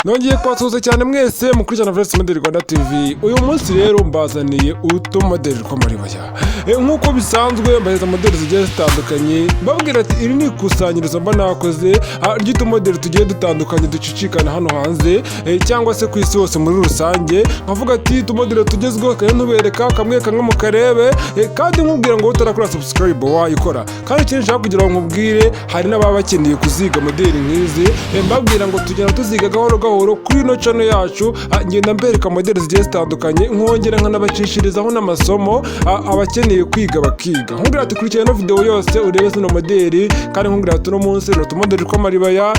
Nongeye kubasuhuza cyane mwese mukurikirana Voice Model Rwanda TV. Uyu munsi rero mbazaniye utumodeli tw'amaribaya. Nkuko bisanzwe mbaheza modeli zigiye zitandukanye. Babwira ati iri ni ikusanyirizo mba nakoze ry'utumodeli tugiye dutandukanye ducicikana hano hanze cyangwa se ku isi hose muri rusange. Nkavuga ati utumodeli tugezweho kandi ntubereka kamwe mu karebe kandi nkubwira ngo utarakora subscribe wayikora. Kandi ikindi nshaka kugira ngo nkubwire hari n'ababa bakeneye kuziga modeli nk'izi. Mbabwira ngo tugenda tuziga gahoro kuri ino channel yacu ngenda mbereka modeli zigiye zitandukanye nkongera nkanabacishirizaho n'amasomo abakeneye kwiga bakiga. Nkubwira ati kurikirana no video yose urebe zino modeli kandi nkubwira ati no munsi no tumodeli tw'amaribaya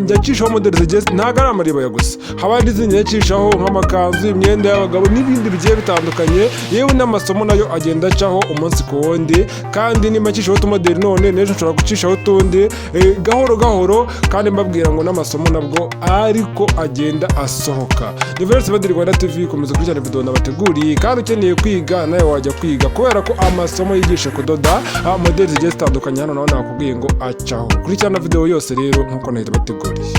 njyacishaho modeli zigiye ntago ari amaribaya gusa, haba hari izindi nyacishaho nk'amakanzu, imyenda y'abagabo n'ibindi bigiye bitandukanye, yewe n'amasomo nayo agenda acaho umunsi ku wundi. Kandi nimacishaho tumodeli none nejo nshobora gucishaho tundi gahoro kandi mbabwira ngo n'amasomo nabwo ariko agenda asohoka. Ni Voice Model Rwanda TV, komeza kurikirana video nabateguriye kandi ukeneye kwiga nawe wajya kwiga kubera ko amasomo yigisha kudoda modeli zigiye zitandukanye hano naho nakubwiye ngo acaho. Kurikirana video yose rero nkuko nahita bateguriye.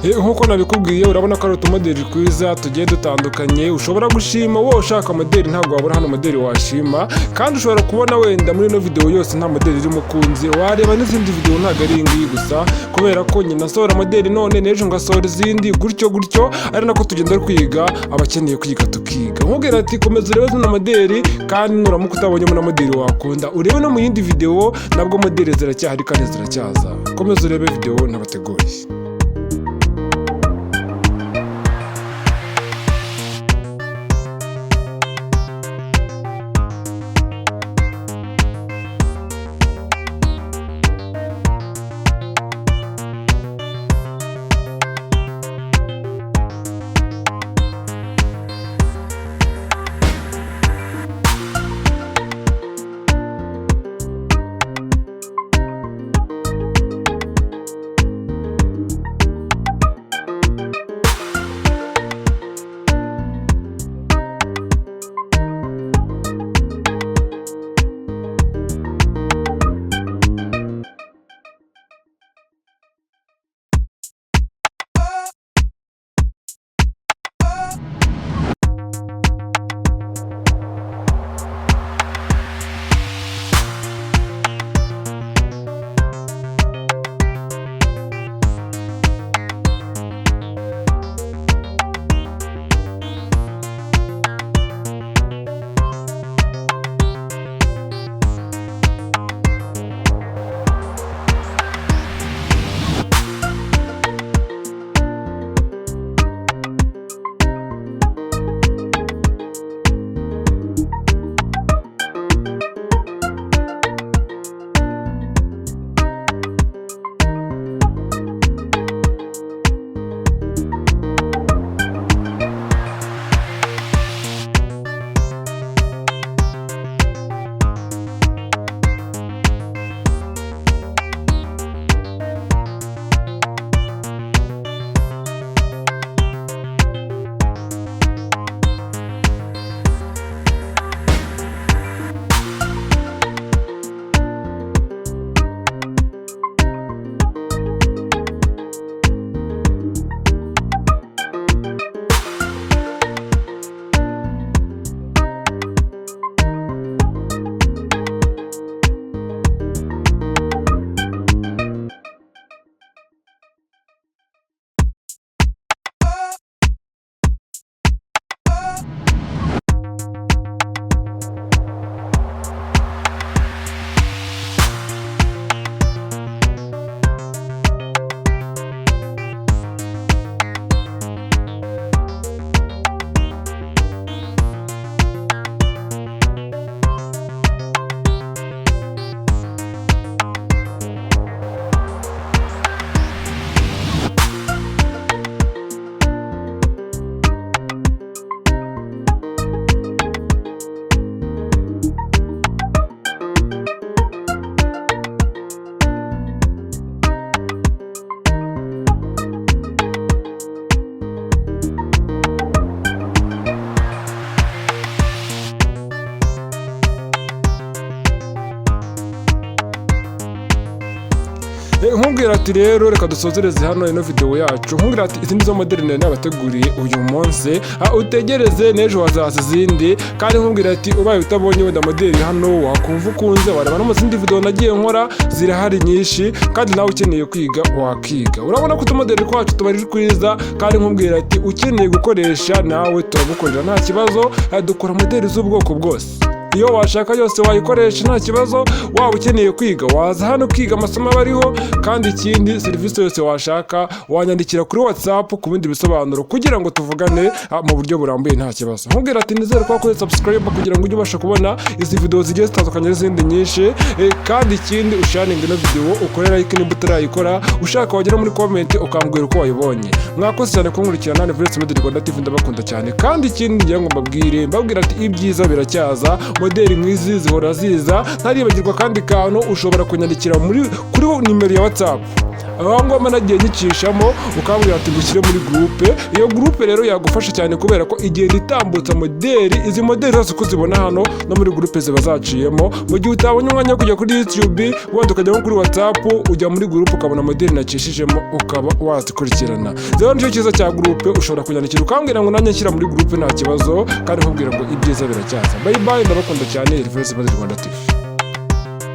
Nkuko nabikubwiye urabona ko ari utumodeli twiza tugiye dutandukanye ushobora gushima. Wowe ushaka modeli ntabwo wabura hano modeli washima, kandi ushobora kubona wenda muri ino video yose nta modeli iri mukunzi, wareba n'izindi video ntabwo ari iyi gusa, kubera ko nyina asohora modeli none n'ejo ngasohora izindi gutyo ari nako tugenda kwiga. Abakeneye kwiga tukiga, nkubwira ati komeza urebe zino modeli, kandi nuramuka utabonyemo na modeli wakunda urebe no mu yindi video, nabwo modeli ziracyahari kandi ziracyaza. Komeza urebe video nabateguriye. Nkubwira ati rero reka dusozereze hano ino video yacu. Nkubwira ati izi nizo modeli nari nabateguriye uyu munsi, utegereze n'ejo hazaza izindi. Kandi nkubwira ati ubaye utabonye wenda modeli hano wakumva ukunze, wareba no mu zindi video nagiye nkora zirahari nyinshi, kandi nawe ukeneye kwiga wakiga. Urabona ko utumodeli twacu tuba ari twiza, kandi nkubwira ati ukeneye gukoresha nawe turagukorera nta kibazo. Dukora modeli z'ubwoko bwose, iyo washaka yose wayikoresha nta kibazo. Waba ukeneye kwiga waza hano kwiga amasomo bariho, kandi ikindi serivisi yose washaka wanyandikira kuri WhatsApp ku bindi bisobanuro kugira ngo tuvugane mu buryo burambuye nta kibazo. Nkubwira ati nizere ko wakoze subscribe kugira ngo ujye ubasha kubona izi video zigiye zitandukanye n'izindi nyinshi, kandi ikindi usharinga ino video ukore like niba utarayikora, ushaka wagera muri comment ukambwira uko wayibonye. Mwakoze cyane kunkurikira nane Voice Model Rwanda TV, ndabakunda cyane. Kandi ikindi ngira ngo mbabwira ati ibyiza biracyaza, modeli nk'izi zihora ziza. Ntaribagirwa kandi kantu ushobora kunyandikira kuri nimero ya WhatsApp aho ngoma nagiye nyicishamo ukambwira ati gushyire muri groupe. Iyo groupe rero yagufasha cyane kubera ko igenda itambutsa modeli, izi modeli zose uko zibona hano no muri groupe ziba zaciyemo. Mu gihe utabonye umwanya wo kujya kuri YouTube wenda ukajya kuri WhatsApp, ujya muri groupe ukabona modeli nacishijemo ukaba wazikurikirana. Rero nicyo cyiza cya groupe, ushobora kunyandikira ukambwira ngo nanjye nshyira muri groupe nta kibazo, kandi nkubwira ngo ibyiza biracyaza. Bye bye, ndabakunda cyane. Reverse Rwanda TV.